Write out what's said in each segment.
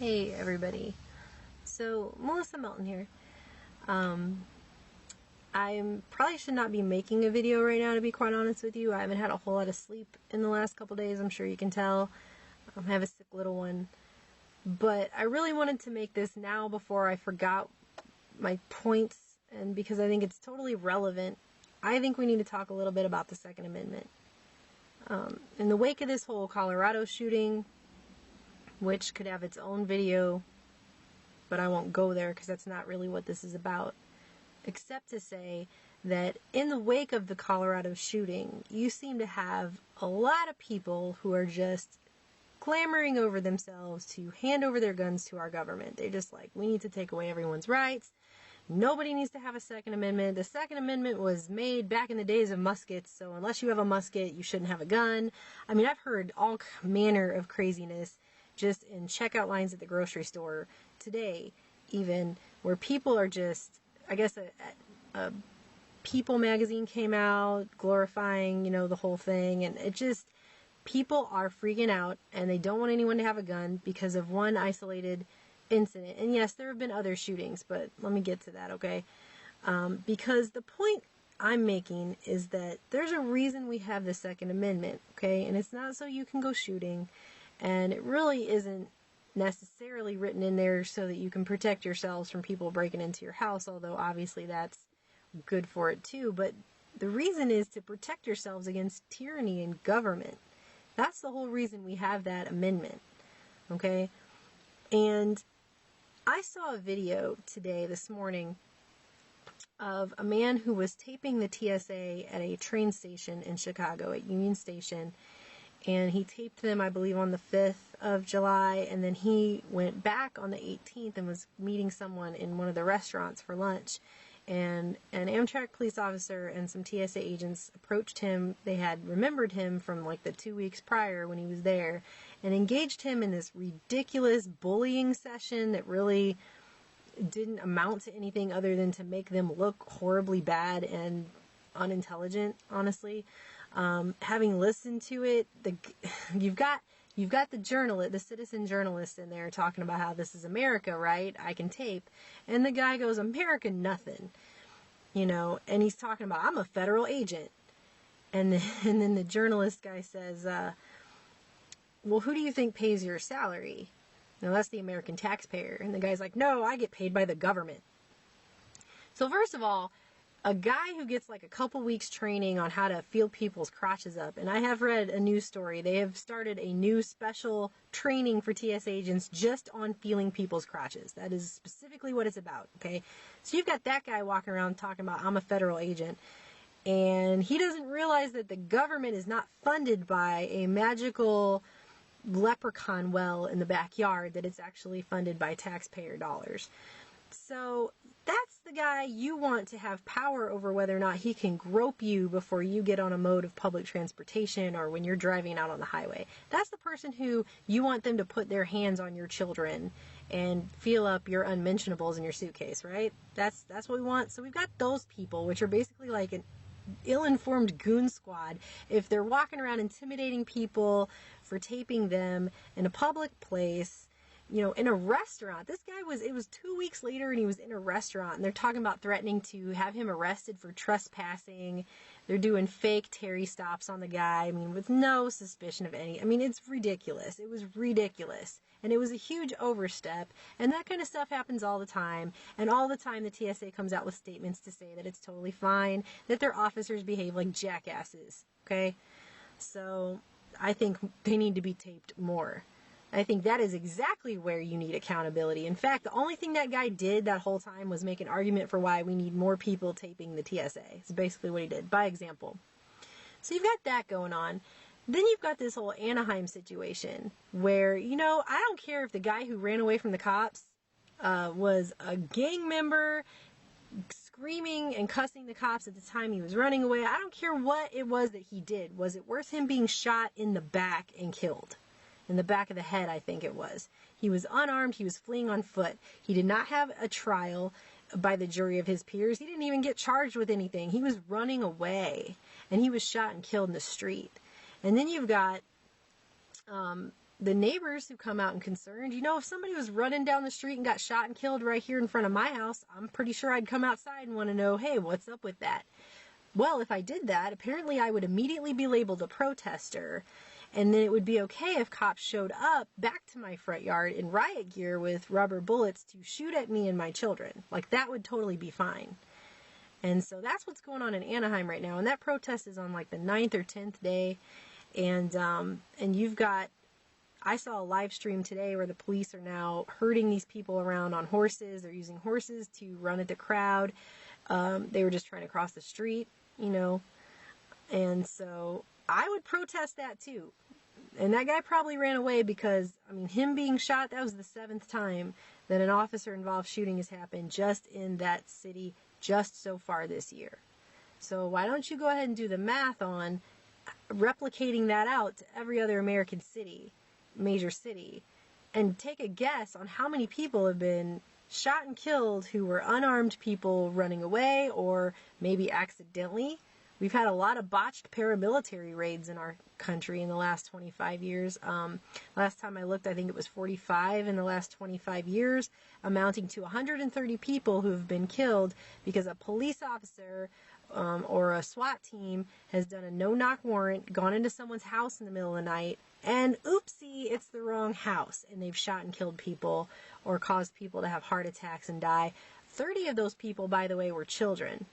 Hey everybody. So Melissa Melton here. I probably should not be making a video right now, to be quite honest with you. I haven't had a whole lot of sleep in the last couple days, I'm sure you can tell. I have a sick little one. But I really wanted to make this now before I forgot my points, and because I think it's totally relevant. I think we need to talk a little bit about the Second Amendment. In the wake of this whole Colorado shooting, which could have its own video, but I won't go there because that's not really what this is about, except to say that in the wake of the Colorado shooting, you seem to have a lot of people who are just clamoring over themselves to hand over their guns to our government. They're just like, we need to take away everyone's rights. Nobody needs to have a Second Amendment. The Second Amendment was made back in the days of muskets, so unless you have a musket, you shouldn't have a gun. I mean, I've heard all manner of craziness just in checkout lines at the grocery store today, even, where people are just, I guess a People magazine came out glorifying, the whole thing, and it just, people are freaking out, and they don't want anyone to have a gun because of one isolated incident. And yes, there have been other shootings, but let me get to that, okay? Because the point I'm making is that there's a reason we have the Second Amendment, okay? And it's not so you can go shooting. And it really isn't necessarily written in there so that you can protect yourselves from people breaking into your house, although obviously that's good for it too. But the reason is to protect yourselves against tyranny and government. That's the whole reason we have that amendment, okay? And I saw a video this morning, of a man who was taping the TSA at a train station in Chicago, at Union Station. And he taped them, I believe, on the 5th of July, and then he went back on the 18th and was meeting someone in one of the restaurants for lunch. And an Amtrak police officer and some TSA agents approached him. They had remembered him from like the 2 weeks prior when he was there, and engaged him in this ridiculous bullying session that really didn't amount to anything other than to make them look horribly bad and unintelligent, honestly. Having listened to it, you've got the citizen journalist in there talking about how this is America, right? I can tape. And the guy goes, America nothing, and he's talking about, I'm a federal agent. And then the journalist guy says, well, who do you think pays your salary? No, that's the American taxpayer. And the guy's like, no, I get paid by the government. So first of all, a guy who gets like a couple weeks training on how to feel people's crotches up. And I have read a news story. They have started a new special training for TSA agents just on feeling people's crotches. That is specifically what it's about, okay? So you've got that guy walking around talking about, I'm a federal agent. And he doesn't realize that the government is not funded by a magical leprechaun well in the backyard, that it's actually funded by taxpayer dollars. So that's the guy you want to have power over whether or not he can grope you before you get on a mode of public transportation or when you're driving out on the highway. That's the person who you want them to put their hands on your children and feel up your unmentionables in your suitcase, right? That's what we want. So we've got those people, which are basically like an ill-informed goon squad. If they're walking around intimidating people for taping them in a public place, in a restaurant. This guy it was 2 weeks later and he was in a restaurant, and they're talking about threatening to have him arrested for trespassing. They're doing fake Terry stops on the guy, with no suspicion of any. It's ridiculous. It was ridiculous. And it was a huge overstep. And that kind of stuff happens all the time. And all the time the TSA comes out with statements to say that it's totally fine, that their officers behave like jackasses. Okay? So I think they need to be taped more. I think that is exactly where you need accountability. In fact, the only thing that guy did that whole time was make an argument for why we need more people taping the TSA. It's basically what he did, by example. So you've got that going on. Then you've got this whole Anaheim situation where, I don't care if the guy who ran away from the cops was a gang member, screaming and cussing the cops at the time he was running away. I don't care what it was that he did. Was it worth him being shot in the back and killed? In the back of the head, I think it was. He was unarmed. He was fleeing on foot. He did not have a trial by the jury of his peers. He didn't even get charged with anything. He was running away, and he was shot and killed in the street. And then you've got the neighbors who come out and concerned, if somebody was running down the street and got shot and killed right here in front of my house, I'm pretty sure I'd come outside and want to know, hey, what's up with that? Well, if I did that, apparently I would immediately be labeled a protester, and then it would be okay if cops showed up back to my front yard in riot gear with rubber bullets to shoot at me and my children. Like, that would totally be fine. And so that's what's going on in Anaheim right now, and that protest is on like the 9th or 10th day, and you've got, I saw a live stream today where the police are now herding these people around on horses. They're using horses to run at the crowd. They were just trying to cross the street, and so I would protest that too. And that guy probably ran away because, him being shot, that was the 7th time that an officer-involved shooting has happened just in that city just so far this year. So why don't you go ahead and do the math on replicating that out to every other American city, major city, and take a guess on how many people have been shot and killed who were unarmed people running away or maybe accidentally. We've had a lot of botched paramilitary raids in our country in the last 25 years. Last time I looked, I think it was 45 in the last 25 years, amounting to 130 people who have been killed because a police officer or a SWAT team has done a no-knock warrant, gone into someone's house in the middle of the night, and oopsie, it's the wrong house, and they've shot and killed people or caused people to have heart attacks and die. 30 of those people, by the way, were children.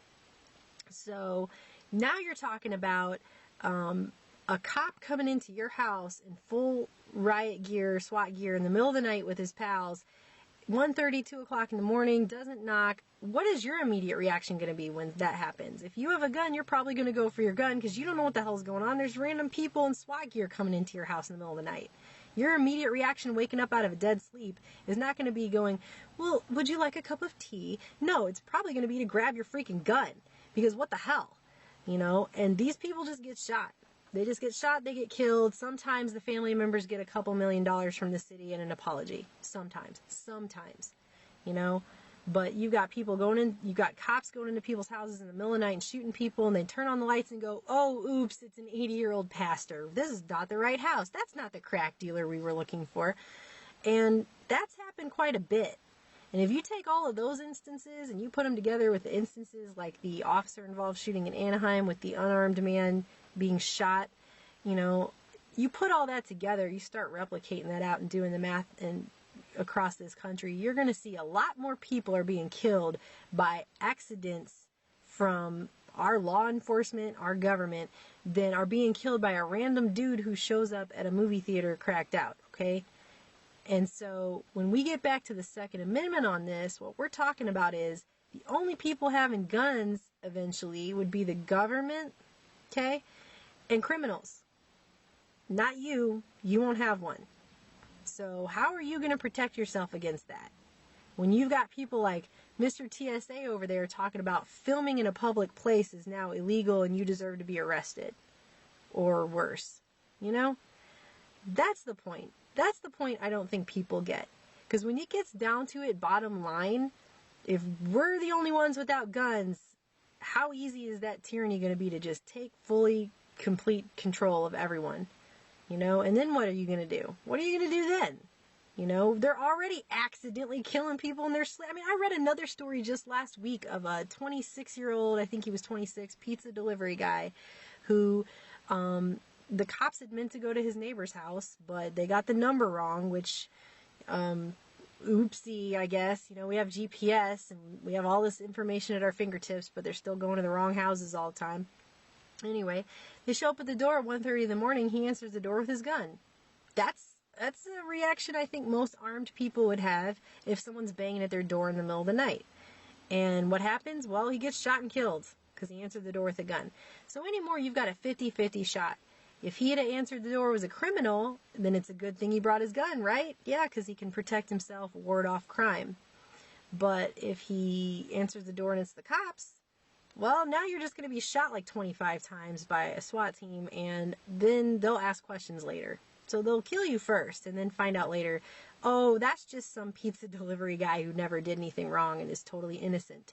So now you're talking about a cop coming into your house in full riot gear, SWAT gear, in the middle of the night with his pals, 1:30, 2 o'clock in the morning, doesn't knock. What is your immediate reaction going to be when that happens? If you have a gun, you're probably going to go for your gun because you don't know what the hell's going on. There's random people in SWAT gear coming into your house in the middle of the night. Your immediate reaction waking up out of a dead sleep is not going to be going, well, would you like a cup of tea? No, it's probably going to be to grab your freaking gun because what the hell? And these people just get shot. They just get shot, they get killed. Sometimes the family members get a couple $1 million from the city and an apology. Sometimes, But you've got you've got cops going into people's houses in the middle of the night and shooting people, and they turn on the lights and go, oh, oops, it's an 80-year-old pastor. This is not the right house. That's not the crack dealer we were looking for. And that's happened quite a bit. And if you take all of those instances and you put them together with the instances like the officer-involved shooting in Anaheim with the unarmed man being shot, you put all that together, you start replicating that out and doing the math and across this country, you're going to see a lot more people are being killed by accidents from our law enforcement, our government, than are being killed by a random dude who shows up at a movie theater cracked out, okay? And so when we get back to the Second Amendment on this, what we're talking about is the only people having guns eventually would be the government, okay, and criminals. Not you. You won't have one. So how are you going to protect yourself against that? When you've got people like Mr. TSA over there talking about filming in a public place is now illegal and you deserve to be arrested. Or worse. That's the point. That's the point I don't think people get. Because when it gets down to it, bottom line, if we're the only ones without guns, how easy is that tyranny going to be to just take fully, complete control of everyone? And then what are you going to do? What are you going to do then? They're already accidentally killing people in their sleep. I read another story just last week of a 26-year-old, I think he was 26, pizza delivery guy who, the cops had meant to go to his neighbor's house, but they got the number wrong, which, oopsie, I guess. We have GPS and we have all this information at our fingertips, but they're still going to the wrong houses all the time. Anyway, they show up at the door at 1:30 in the morning. He answers the door with his gun. That's a reaction I think most armed people would have if someone's banging at their door in the middle of the night. And what happens? Well, he gets shot and killed because he answered the door with a gun. So anymore, you've got a 50-50 shot. If he had answered the door was a criminal, then it's a good thing he brought his gun, right? Yeah, because he can protect himself, ward off crime. But if he answers the door and it's the cops, well, now you're just going to be shot like 25 times by a SWAT team, and then they'll ask questions later. So they'll kill you first and then find out later, oh, that's just some pizza delivery guy who never did anything wrong and is totally innocent.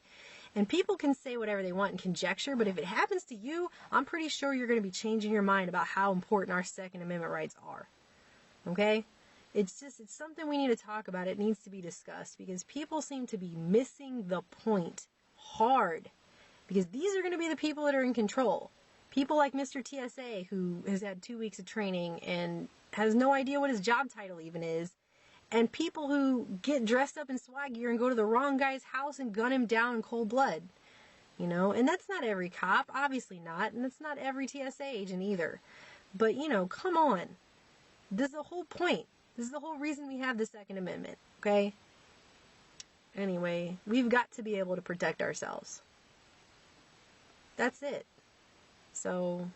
And people can say whatever they want and conjecture, but if it happens to you, I'm pretty sure you're going to be changing your mind about how important our Second Amendment rights are. Okay? It's something we need to talk about. It needs to be discussed because people seem to be missing the point hard. Because these are going to be the people that are in control. People like Mr. TSA, who has had 2 weeks of training and has no idea what his job title even is. And people who get dressed up in SWAT gear and go to the wrong guy's house and gun him down in cold blood. You know, and that's not every cop, obviously not. And it's not every TSA agent either. But, you know, come on. This is the whole point. This is the whole reason we have the Second Amendment, okay? Anyway, we've got to be able to protect ourselves. That's it. So,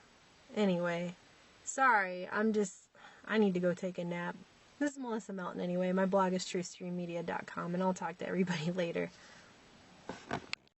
anyway, sorry, I need to go take a nap. This is Melissa Melton anyway. My blog is truthstreammedia.com, and I'll talk to everybody later.